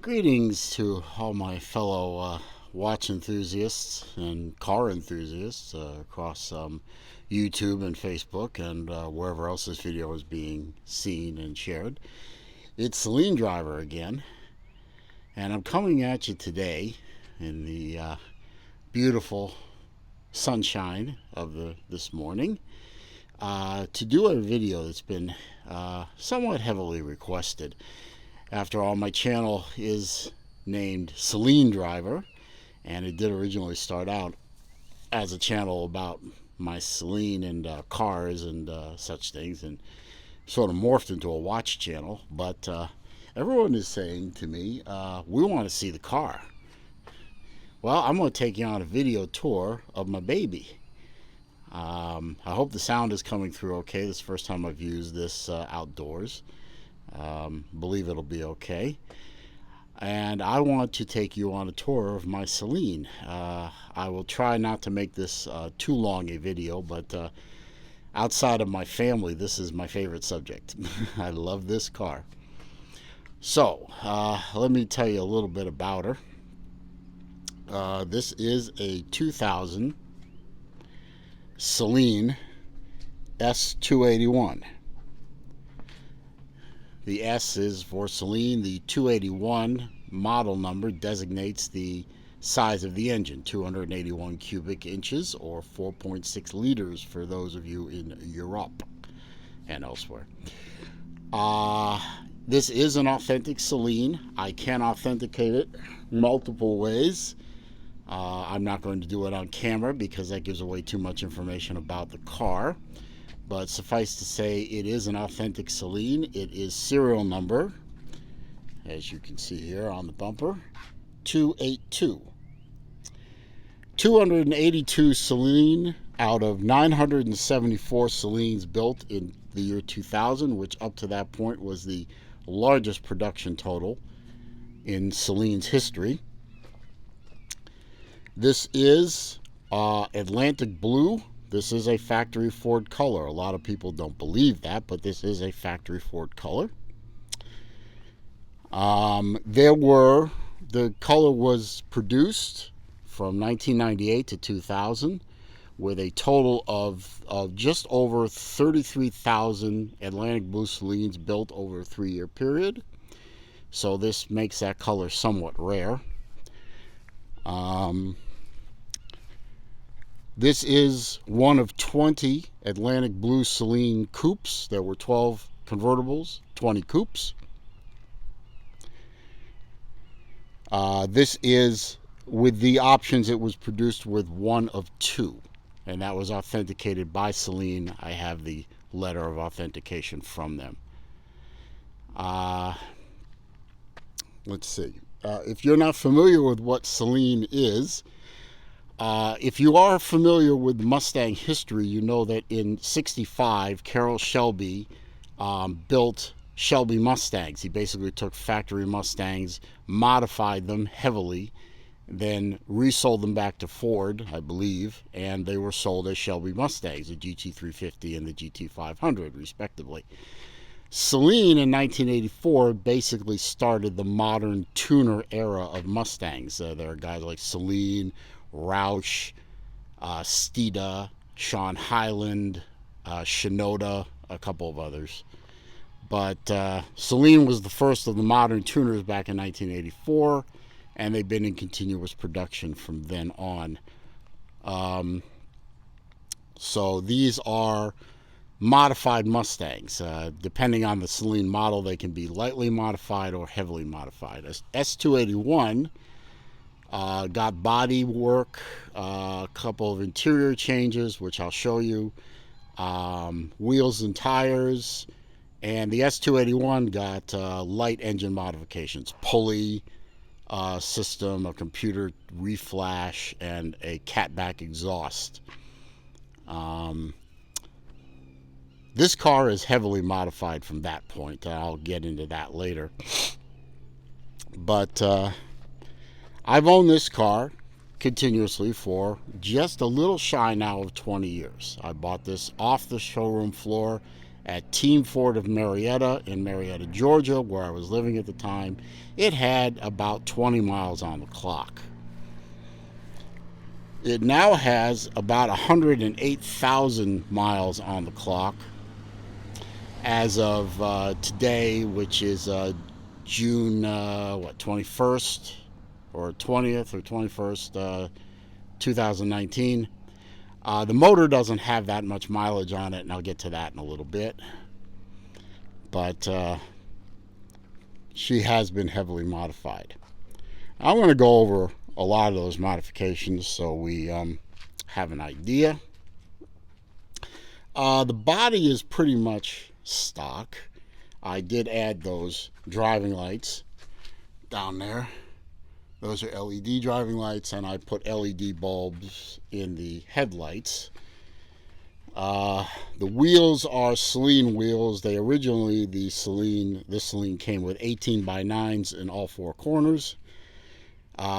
Greetings to all my fellow watch enthusiasts and car enthusiasts across YouTube and Facebook and wherever else this video is being seen and shared. It's Saleen Driver again, and I'm coming at you today in the beautiful sunshine of this morning to do a video that's been somewhat heavily requested. After all, my channel is named Saleen Driver, and it did originally start out as a channel about my Saleen and cars and such things, and sort of morphed into a watch channel. But everyone is saying to me, we want to see the car. Well, I'm going to take you on a video tour of my baby. I hope the sound is coming through okay. This is the first time I've used this outdoors. Believe it'll be okay. And I want to take you on a tour of my Saleen. I will try not to make this too long a video, but outside of my family, this is my favorite subject. I love this car. So let me tell you a little bit about her. This is a 2000 Saleen S281. The S is for Saleen. The 281 model number designates the size of the engine, 281 cubic inches or 4.6 liters for those of you in Europe and elsewhere. This is an authentic Saleen. I can authenticate it multiple ways. I'm not going to do it on camera because that gives away too much information about the car. But suffice to say, it is an authentic Saleen. It is serial number, as you can see here on the bumper, 282. 282 Saleen out of 974 Saleens built in the year 2000, which up to that point was the largest production total in Saleen's history. This is Atlantic Blue. This is a factory Ford color. A lot of people don't believe that, but this is a factory Ford color. The color was produced from 1998 to 2000 with a total of just over 33,000 Atlantic Blue Saleens built over a 3-year period. So this makes that color somewhat rare. This is one of 20 Atlantic Blue Saleen coupes. There were 12 convertibles, 20 coupes. This is, with the options, it was produced with one of 2. And that was authenticated by Saleen. I have the letter of authentication from them. Let's see. If you're not familiar with what Saleen is, if you are familiar with Mustang history, you know that in '65, Carroll Shelby built Shelby Mustangs. He basically took factory Mustangs, modified them heavily, then resold them back to Ford, I believe, and they were sold as Shelby Mustangs, the GT350 and the GT500, respectively. Saleen in 1984 basically started the modern tuner era of Mustangs. There are guys like Saleen, Roush, Steeda, Sean Highland, Shinoda, a couple of others. But Saleen was the first of the modern tuners back in 1984, and they've been in continuous production from then on. So these are modified Mustangs. Depending on the Saleen model, they can be lightly modified or heavily modified. S281 got body work, a couple of interior changes, which I'll show you, wheels and tires, and the S281 got light engine modifications, pulley system, a computer reflash, and a catback exhaust. This car is heavily modified from that point. I'll get into that later. But I've owned this car continuously for just a little shy now of 20 years. I bought this off the showroom floor at Team Ford of Marietta in Marietta, Georgia, where I was living at the time. It had about 20 miles on the clock. It now has about 108,000 miles on the clock as of today, which is June 21st or 20th or 21st, 2019. The motor doesn't have that much mileage on it, and I'll get to that in a little bit. But she has been heavily modified. I'm going to go over a lot of those modifications so we have an idea. The body is pretty much stock. I did add those driving lights down there. Those are LED driving lights, and I put LED bulbs in the headlights. The wheels are Saleen wheels. They originally, this Saleen came with 18x9s in all four corners.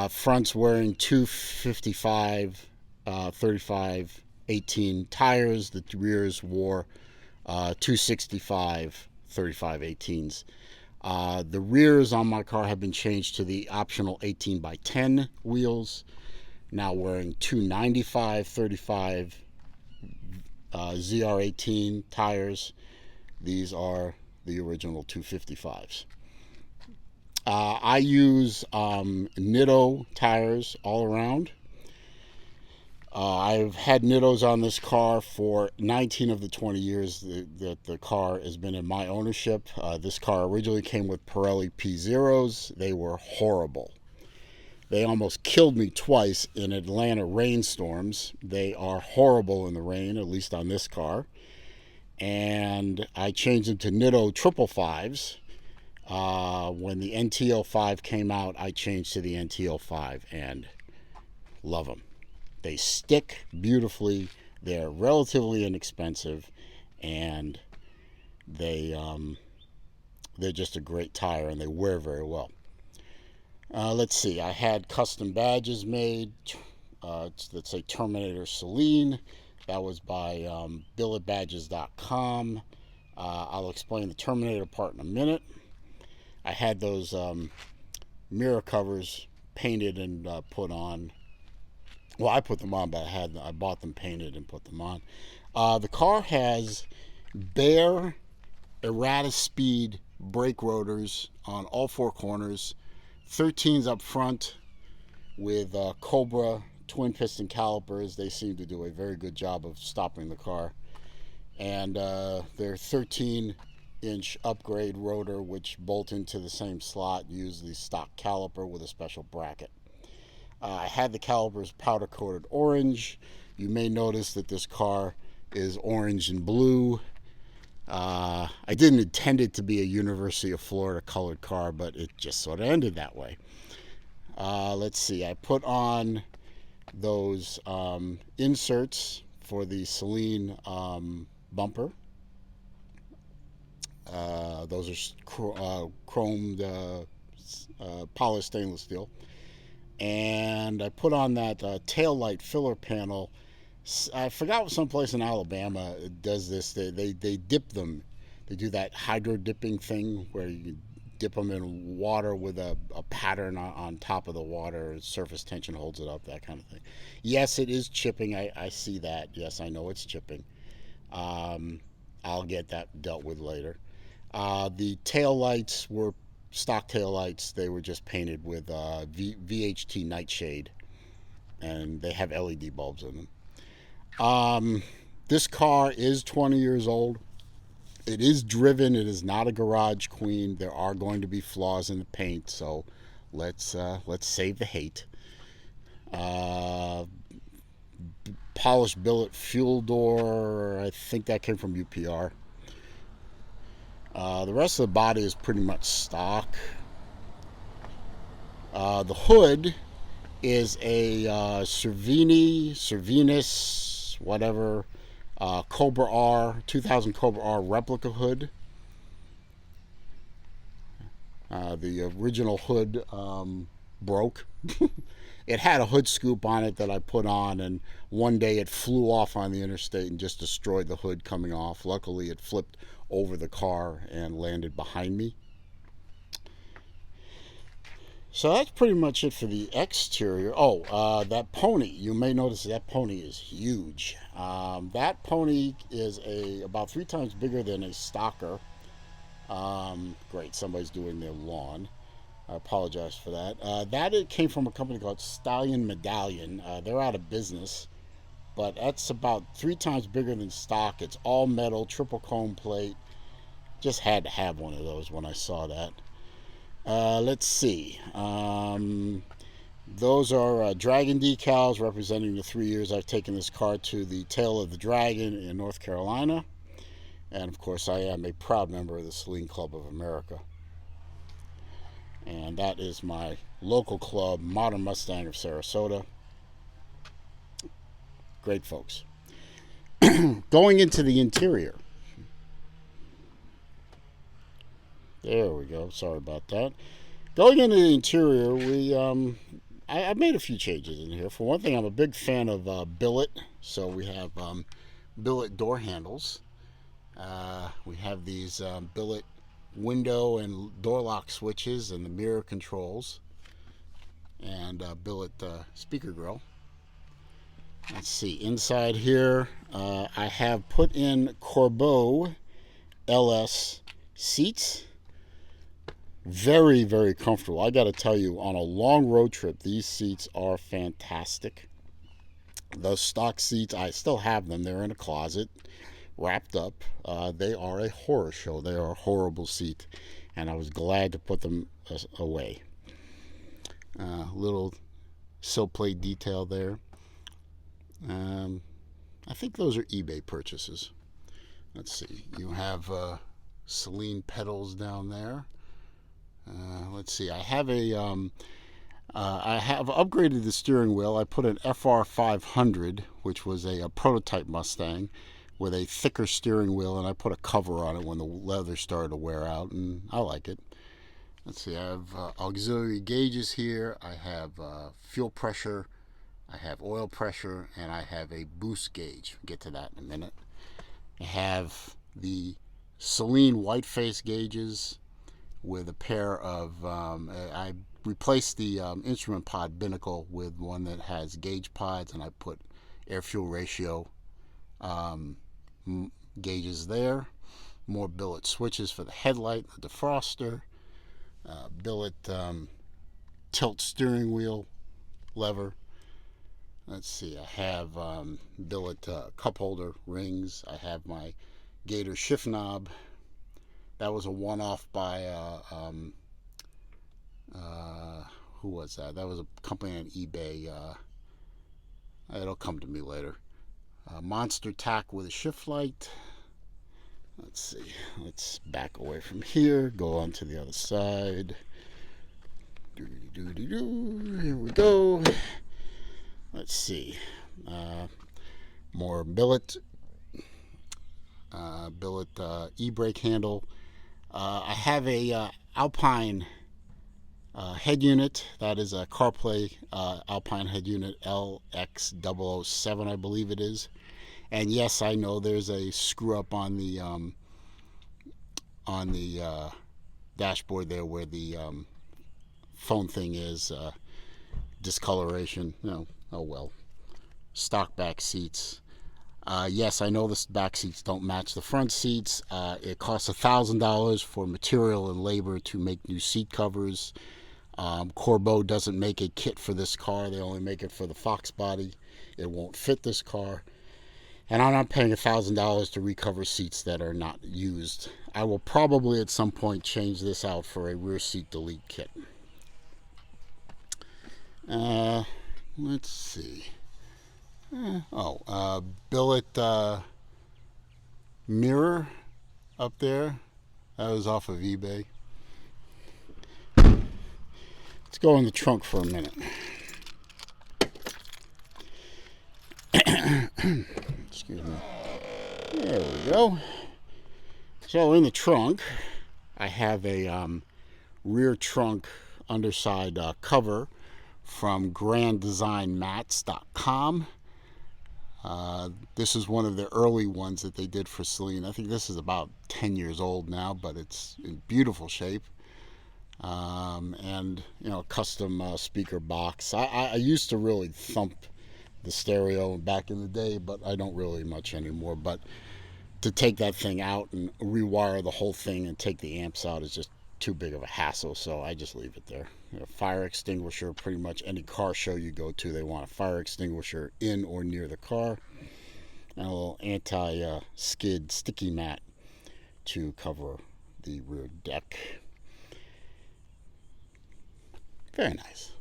Front's wearing 255 35 18 tires. The rears wore 265 35 18s. The rears on my car have been changed to the optional 18x10 wheels, now wearing 295 35 ZR18 tires. These are the original 255s. I use Nitto tires all around. I've had Nittos on this car for 19 of the 20 years that the car has been in my ownership. This car originally came with Pirelli P0s. They were horrible. They almost killed me twice in Atlanta rainstorms. They are horrible in the rain, at least on this car. And I changed them to Nitto 555s. When the NT05 came out, I changed to the NT05 and love them. They stick beautifully. They're relatively inexpensive, and they're just a great tire, and they wear very well. Let's see. I had custom badges made. Let's say Terminator Saleen. That was by billetbadges.com. I'll explain the Terminator part in a minute. I had those mirror covers painted and put on. Well, I put them on, but I bought them painted and put them on. The car has bare errata speed brake rotors on all four corners, 13s up front with Cobra twin piston calipers. They seem to do a very good job of stopping the car. And they're 13-inch upgrade rotor, which bolt into the same slot, use the stock caliper with a special bracket. I had the calipers powder coated orange. You may notice that this car is orange and blue. I didn't intend it to be a University of Florida colored car, but it just sort of ended that way. Let's see, I put on those inserts for the Saleen bumper. Those are chromed polished stainless steel. And I put on that tail light filler panel. I forgot someplace in Alabama does this. They dip them. They do that hydro dipping thing where you dip them in water with a pattern on top of the water. Surface tension holds it up, that kind of thing. Yes, it is chipping. I see that. Yes, I know it's chipping. I'll get that dealt with later. The tail lights were stock tail lights. They were just painted with VHT nightshade, and they have LED bulbs in them. This car is 20 years old. It is driven. It is not a garage queen. There are going to be flaws in the paint, so let's save the hate. Polished billet fuel door. I think that came from UPR. The rest of the body is pretty much stock. The hood is a Cervinus, whatever, Cobra R, 2000 Cobra R replica hood. The original hood broke. it had a hood scoop on it that I put on, and one day it flew off on the interstate and just destroyed the hood coming off. Luckily, it flipped over the car and landed behind me. So that's pretty much it for the exterior. Oh, that pony. You may notice that pony is huge. That pony is about 3 times bigger than a stocker. Great, somebody's doing their lawn. I apologize for that. It came from a company called Stallion Medallion. They're out of business, but that's about 3 times bigger than stock. It's all metal, triple chrome plate. Just had to have one of those when I saw that. Let's see. Those are dragon decals representing the 3 years I've taken this car to the Tail of the Dragon in North Carolina. And of course, I am a proud member of the Saleen Club of America. And that is my local club, Modern Mustang of Sarasota. Great folks. Going into the interior. There we go. Sorry about that. Going into the interior, I made a few changes in here. For one thing, I'm a big fan of billet. So we have billet door handles. We have these billet window and door lock switches and the mirror controls, and billet speaker grill. Let's see, inside here I have put in Corbeau LS seats. Very, very comfortable. I got to tell you, on a long road trip, these seats are fantastic. Those stock seats, I still have them. They're in a closet, wrapped up. They are a horror show. They are a horrible seat, and I was glad to put them away. Little sill plate detail there. I think those are eBay purchases. Let's see. You have Saleen pedals down there. Let's see. I have upgraded the steering wheel. I put an FR500, which was a prototype Mustang, with a thicker steering wheel, and I put a cover on it when the leather started to wear out, and I like it. Let's see. I have auxiliary gauges here. I have fuel pressure. I have oil pressure, and I have a boost gauge. We'll get to that in a minute. I have the Saleen white face gauges with a pair of, I replaced the instrument pod binnacle with one that has gauge pods, and I put air fuel ratio gauges there. More billet switches for the headlight, the defroster, billet tilt steering wheel lever. Let's see, I have billet cup holder rings. I have my Gator shift knob. That was a one-off by, who was that? That was a company on eBay. It'll come to me later. Monster tack with a shift light. Let's see. Let's back away from here. Go on to the other side. Here we go. Let's see. More billet. Billet e-brake handle. I have a Alpine head unit. That is a CarPlay Alpine head unit, LX007, I believe it is. And yes, I know there's a screw up on the dashboard there where the phone thing is. Discoloration. No, oh well. Stock back seats. Yes, I know the back seats don't match the front seats. It costs $1,000 for material and labor to make new seat covers. Corbeau doesn't make a kit for this car. They only make it for the Fox body. It won't fit this car. And I'm not paying $1,000 to recover seats that are not used. I will probably at some point change this out for a rear seat delete kit. Let's see. Billet mirror up there. That was off of eBay. Let's go in the trunk for a minute. Excuse me. There we go. So in the trunk, I have a rear trunk underside cover from granddesignmats.com. This is one of the early ones that they did for Saleen. I think this is about 10 years old now, but it's in beautiful shape. And custom speaker box. I used to really thump the stereo back in the day, but I don't really much anymore. But to take that thing out and rewire the whole thing and take the amps out is just too big of a hassle, so I just leave it there. Fire extinguisher, pretty much any car show you go to, they want a fire extinguisher in or near the car, and a little anti-skid sticky mat to cover the rear deck. Very nice.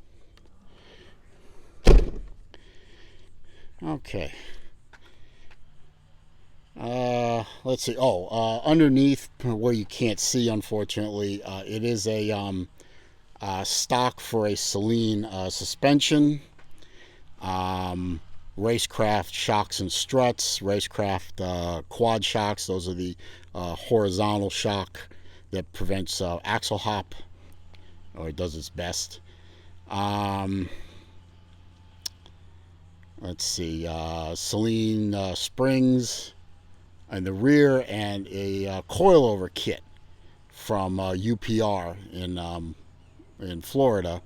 Okay. Let's see. Underneath where you can't see, unfortunately, it is a stock for a Saleen suspension. Racecraft shocks and struts. Racecraft quad shocks. Those are the horizontal shock that prevents axle hop, or it does its best. Let's see, Saleen springs in the rear, and a coilover kit from UPR in Florida.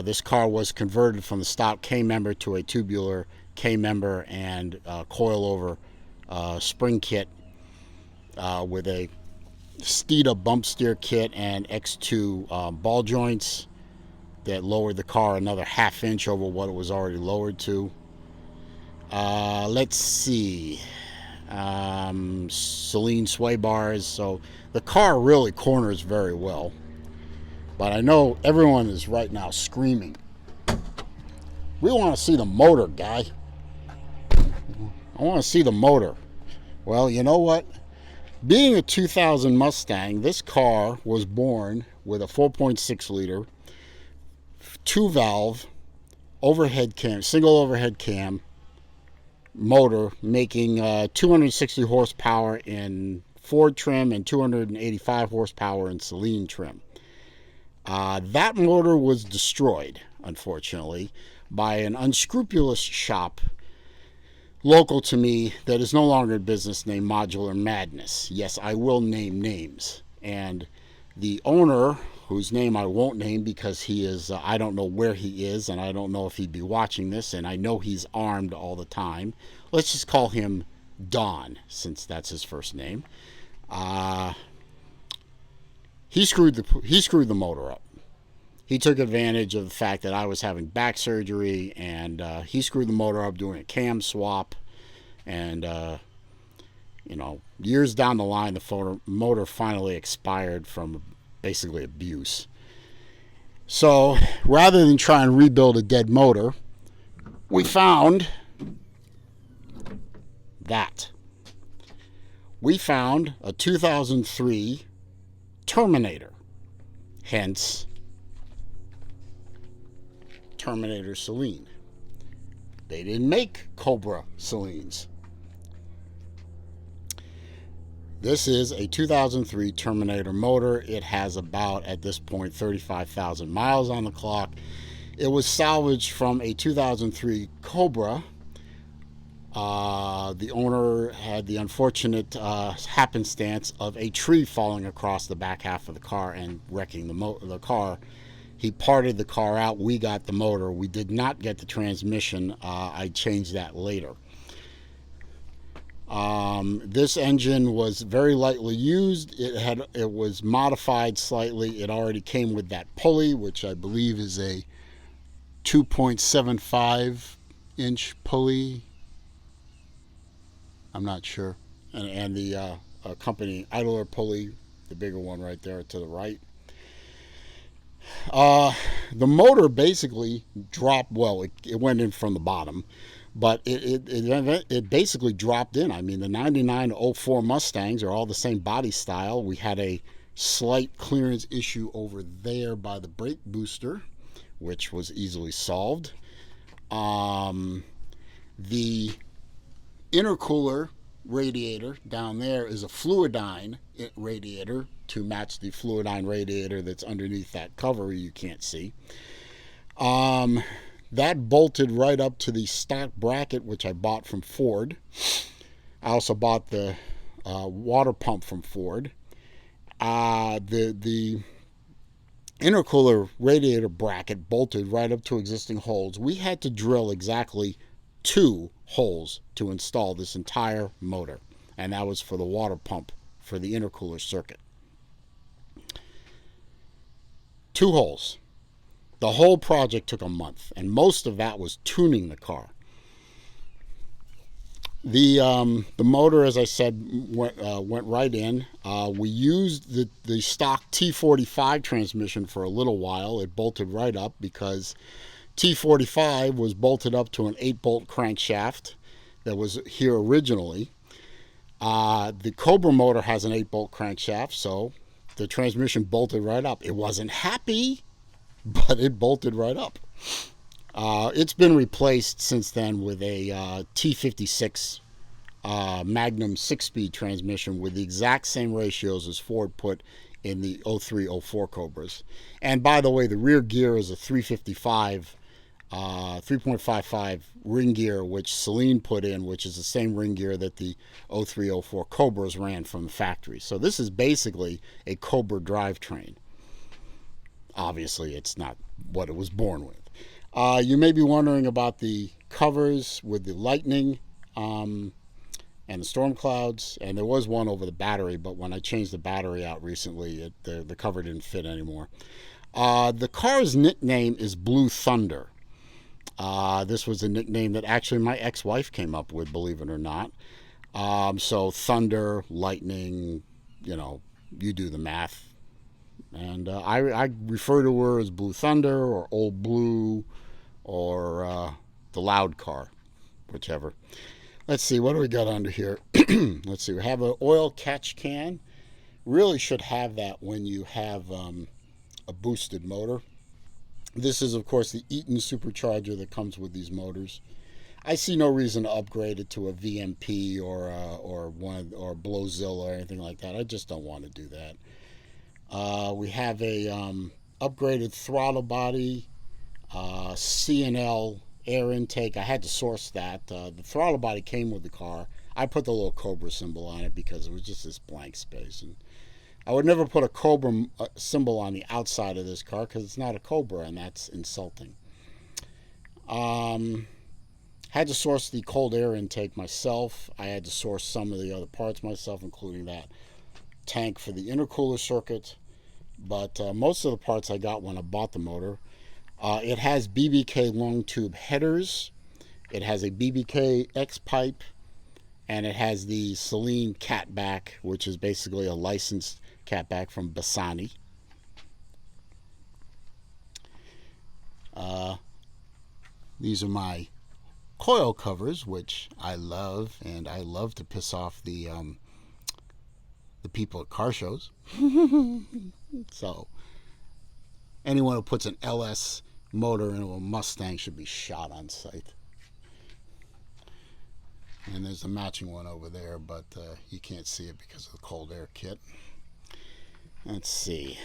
This car was converted from the stock K-member to a tubular K-member and coilover spring kit with a Steeda bump steer kit and X2 ball joints that lowered the car another ½ inch over what it was already lowered to. Let's see, Saleen sway bars. So the car really corners very well, but I know everyone is right now screaming, we want to see the motor, guy. I want to see the motor. Well, you know what, being a 2000 Mustang, this car was born with a 4.6 liter 2-valve overhead cam, single overhead cam motor, making 260 horsepower in Ford trim and 285 horsepower in Saleen trim. That motor was destroyed, unfortunately, by an unscrupulous shop local to me that is no longer in business, named Modular Madness. Yes, I will name names. And the owner, whose name I won't name because he is, I don't know where he is, and I don't know if he'd be watching this, and I know he's armed all the time. Let's just call him Don, since that's his first name. He screwed the motor up. He took advantage of the fact that I was having back surgery, and he screwed the motor up doing a cam swap. And years down the line, the motor finally expired from basically abuse. So rather than try and rebuild a dead motor, we found that. We found a 2003 Terminator, hence Terminator Saleen. They didn't make Cobra Saleens. This is a 2003 Terminator motor. It has about, at this point, 35,000 miles on the clock. It was salvaged from a 2003 Cobra. The owner had the unfortunate happenstance of a tree falling across the back half of the car and wrecking the car. He parted the car out. We got the motor. We did not get the transmission. I changed that later. This engine was very lightly used. It was modified slightly. It already came with that pulley, which I believe is a 2.75 inch pulley. I'm not sure. And the accompanying idler pulley, the bigger one right there to the right. The motor basically dropped. Well, it went in from the bottom, but it basically dropped in. I mean, the 99-04 Mustangs are all the same body style. We had a slight clearance issue over there by the brake booster, which was easily solved. The intercooler radiator down there is a Fluidyne radiator to match the Fluidyne radiator that's underneath that cover you can't see. That bolted right up to the stock bracket, which I bought from Ford. I also bought the water pump from Ford. The intercooler radiator bracket bolted right up to existing holes. We had to drill exactly 2 holes to install this entire motor, and that was for the water pump for the intercooler circuit. 2 holes. The whole project took a month, and most of that was tuning the car. The motor, as I said, went right in. We used the stock T45 transmission for a little while. It bolted right up because T45 was bolted up to an 8-bolt crankshaft that was here originally. The Cobra motor has an 8-bolt crankshaft, so the transmission bolted right up. It wasn't happy, but it bolted right up. It's been replaced since then with a T56 Magnum 6-speed transmission with the exact same ratios as Ford put in the 03-04 Cobras. And by the way, the rear gear is a 3.55 ring gear, which Saleen put in, which is the same ring gear that the 03-04 Cobras ran from the factory. So this is basically a Cobra drivetrain. Obviously, it's not what it was born with. You may be wondering about the covers with the lightning and the storm clouds, and there was one over the battery, but when I changed the battery out recently, the cover didn't fit anymore. The car's nickname is Blue Thunder. This was a nickname that actually my ex-wife came up with, believe it or not. So thunder, lightning, you do the math. And I refer to her as Blue Thunder or Old Blue or the Loud Car, whichever. Let's see, what do we got under here? Let's see, we have an oil catch can. Really should have that when you have a boosted motor. This is, of course, the Eaton supercharger that comes with these motors. I see no reason to upgrade it to a VMP or Blowzilla or anything like that. I just don't want to do that. We have a upgraded throttle body, C&L air intake. I had to source that. The throttle body came with the car. I put the little Cobra symbol on it because it was just this blank space. And I would never put a Cobra symbol on the outside of this car because it's not a Cobra, and that's insulting. Had to source the cold air intake myself. I had to source some of the other parts myself, including that tank for the intercooler circuit. But most of the parts I got when I bought the motor. It has BBK long tube headers. It has a BBK X pipe, and it has the Saleen catback, which is basically a licensed catback from Bassani. These are my coil covers, which I love, and I love to piss off the people at car shows. So anyone who puts an LS motor into a Mustang should be shot on sight. And there's a matching one over there, but you can't see it because of the cold air kit. Let's see.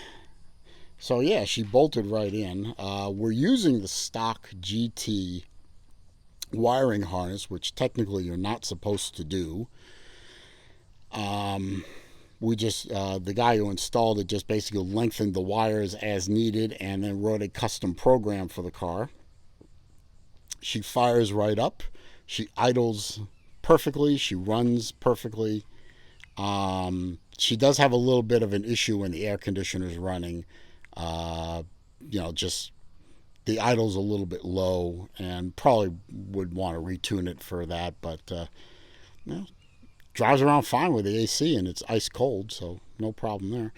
So yeah, she bolted right in. We're using the stock GT wiring harness, which technically you're not supposed to do. We just, the guy who installed it just basically lengthened the wires as needed and then wrote a custom program for the car. She fires right up. She idles perfectly. She runs perfectly. She does have a little bit of an issue when the air conditioner is running. Just the idle's a little bit low, and probably would want to retune it for that, but drives around fine with the AC, and it's ice cold, so no problem there.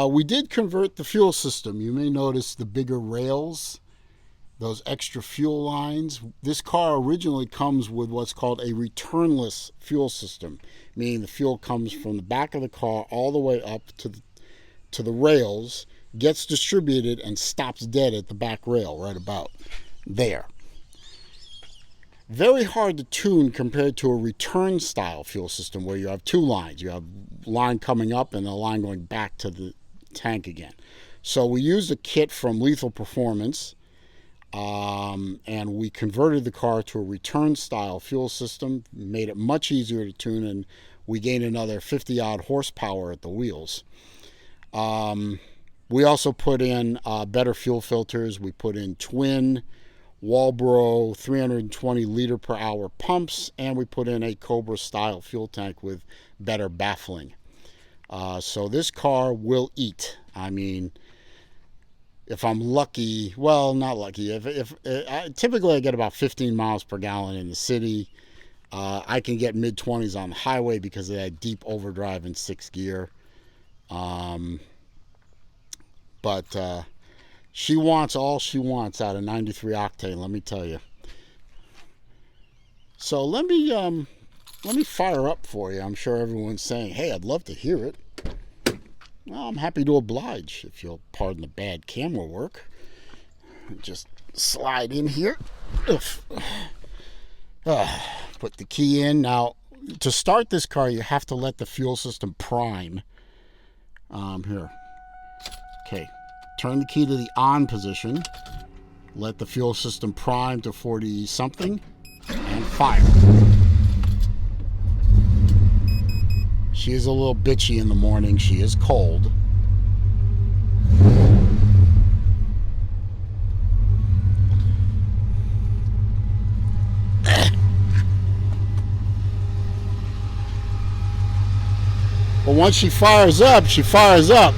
We did convert the fuel system. You may notice the bigger rails, those extra fuel lines. This car originally comes with what's called a returnless fuel system, meaning the fuel comes from the back of the car all the way up to the rails, gets distributed, and stops dead at the back rail right about there. Very hard to tune compared to a return style fuel system where you have 2 lines. You have a line coming up and a line going back to the tank again. So we used a kit from Lethal Performance. And we converted the car to a return style fuel system, made it much easier to tune, and we gained another 50 odd horsepower at the wheels. We also put in better fuel filters. We put in twin Walbro 320 liter per hour pumps, and we put in a Cobra style fuel tank with better baffling. So this car will eat. I mean, if I'm lucky, well, not lucky. Typically I get about 15 miles per gallon in the city. I can get mid-20s on the highway because of that deep overdrive in 6th gear. But she wants all she wants out of 93 octane, let me tell you. So let me fire up for you. I'm sure everyone's saying, hey, I'd love to hear it. Well, I'm happy to oblige, if you'll pardon the bad camera work. Just slide in here. Put the key in. Now, to start this car, you have to let the fuel system prime. Here. Okay. Turn the key to the on position. Let the fuel system prime to 40-something. And fire. She is a little bitchy in the morning. She is cold. But once she fires up, she fires up.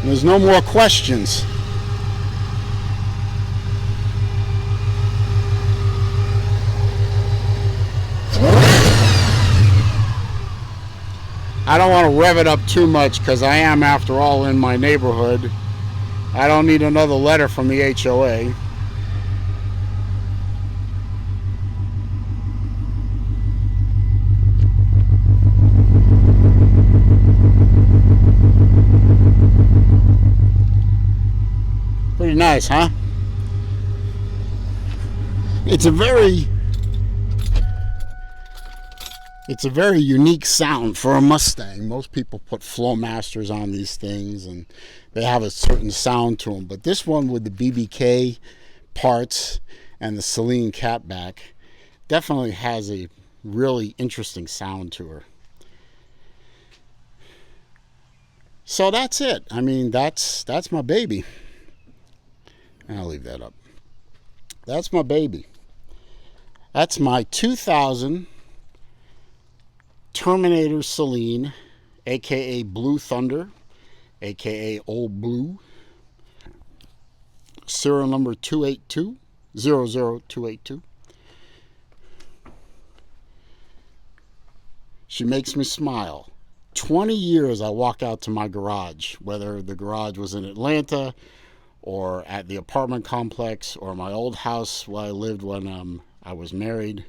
And there's no more questions. I don't want to rev it up too much because I am, after all, in my neighborhood. I don't need another letter from the HOA. Pretty nice, huh? It's a very unique sound for a Mustang. Most people put Flowmasters on these things and they have a certain sound to them. But this one with the BBK parts and the Saleen catback definitely has a really interesting sound to her. So that's it. I mean, that's my baby. I'll leave that up. That's my baby. That's my 2000 Terminator Saleen, aka Blue Thunder, aka Old Blue. Serial number 282 00282. She makes me smile. 20 years I walk out to my garage, whether the garage was in Atlanta or at the apartment complex or my old house where I lived when I was married,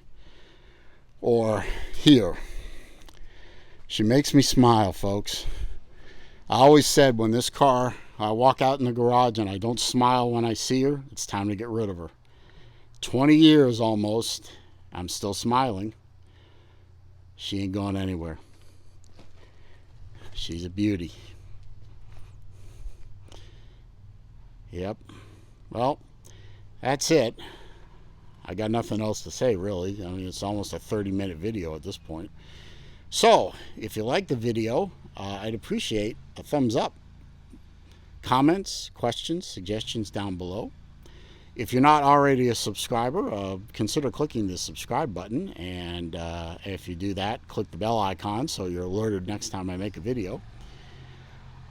or here. She makes me smile, folks. I always said when this car, I walk out in the garage and I don't smile when I see her, it's time to get rid of her. 20 years almost, I'm still smiling. She ain't going anywhere. She's a beauty. Yep. Well, that's it. I got nothing else to say, really. I mean, it's almost a 30-minute video at this point. So, if you like the video, I'd appreciate a thumbs up. Comments, questions, suggestions down below. If you're not already a subscriber, consider clicking the subscribe button. And if you do that, click the bell icon so you're alerted next time I make a video.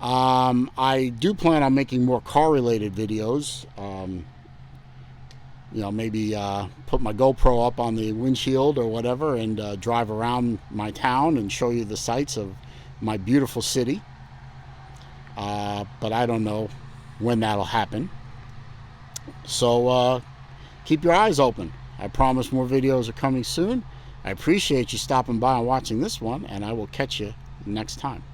I do plan on making more car-related videos. You know, maybe put my GoPro up on the windshield or whatever and drive around my town and show you the sights of my beautiful city. But I don't know when that'll happen. So keep your eyes open. I promise more videos are coming soon. I appreciate you stopping by and watching this one, and I will catch you next time.